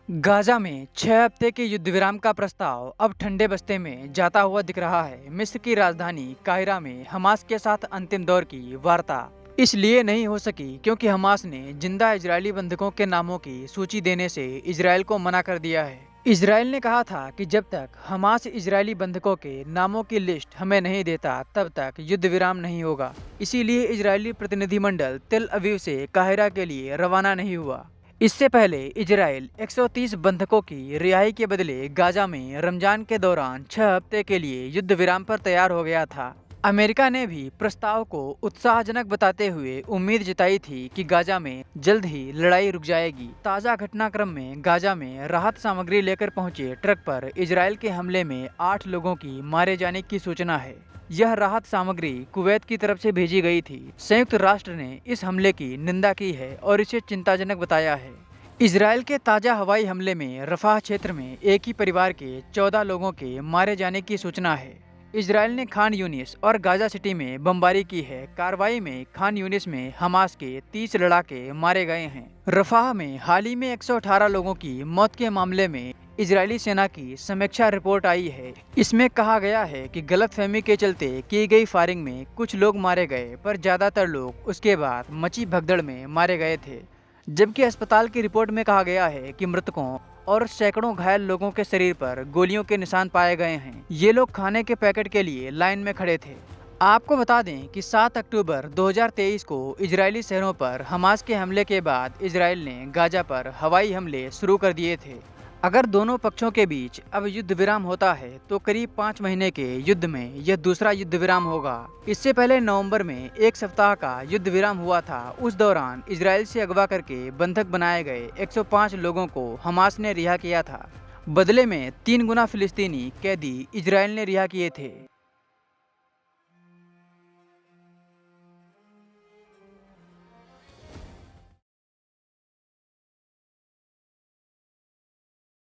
Gaza में 6 हफ्ते के युद्ध विराम का प्रस्ताव अब ठंडे बस्ते में जाता हुआ दिख रहा है। मिस्र की राजधानी काहिरा में हमास के साथ अंतिम दौर की वार्ता इसलिए नहीं हो सकी क्योंकि हमास ने जिंदा इजरायली बंधकों के नामों की सूची देने से इजरायल को मना कर दिया है। इजरायल ने कहा था कि जब तक हमास इजरायली बंधकों के नामों की लिस्ट हमें नहीं देता तब तक युद्ध विराम नहीं होगा। इसीलिए इजरायली प्रतिनिधिमंडल तेल अवीव से काहिरा के लिए रवाना नहीं हुआ। इससे पहले इजराइल 130 बंधकों की रिहाई के बदले गाजा में रमजान के दौरान 6 हफ्ते के लिए युद्ध विराम पर तैयार हो गया था। अमेरिका ने भी प्रस्ताव को उत्साहजनक बताते हुए उम्मीद जताई थी कि गाजा में जल्द ही लड़ाई रुक जाएगी। ताज़ा घटनाक्रम में गाजा में राहत सामग्री लेकर पहुंचे ट्रक पर इजरायल के हमले में 8 लोगों की मारे जाने की सूचना है। यह राहत सामग्री कुवैत की तरफ से भेजी गई थी। संयुक्त राष्ट्र ने इस हमले की निंदा की है और इसे चिंताजनक बताया है। इजरायल के ताज़ा हवाई हमले में रफाह क्षेत्र में एक ही परिवार के 14 लोगों के मारे जाने की सूचना है। इजरायल ने खान यूनिस और गाजा सिटी में बमबारी की है। कार्रवाई में खान यूनिस में हमास के 30 लड़ाके मारे गए हैं। रफाह में हाल ही में 118 लोगों की मौत के मामले में इजरायली सेना की समीक्षा रिपोर्ट आई है। इसमें कहा गया है कि गलतफहमी के चलते की गई फायरिंग में कुछ लोग मारे गए, पर ज्यादातर लोग उसके बाद मची भगदड़ में मारे गए थे। जबकि अस्पताल की रिपोर्ट में कहा गया है कि मृतकों और सैकड़ों घायल लोगों के शरीर पर गोलियों के निशान पाए गए हैं। ये लोग खाने के पैकेट के लिए लाइन में खड़े थे। आपको बता दें कि 7 अक्टूबर 2023 को इजरायली शहरों पर हमास के हमले के बाद इजरायल ने गाजा पर हवाई हमले शुरू कर दिए थे। अगर दोनों पक्षों के बीच अब युद्ध विराम होता है तो करीब 5 महीने के युद्ध में यह दूसरा युद्ध विराम होगा। इससे पहले नवंबर में एक सप्ताह का युद्ध विराम हुआ था। उस दौरान इजरायल से अगवा करके बंधक बनाए गए 105 लोगों को हमास ने रिहा किया था। बदले में 3 गुना फिलिस्तीनी कैदी इजरायल ने रिहा किए थे।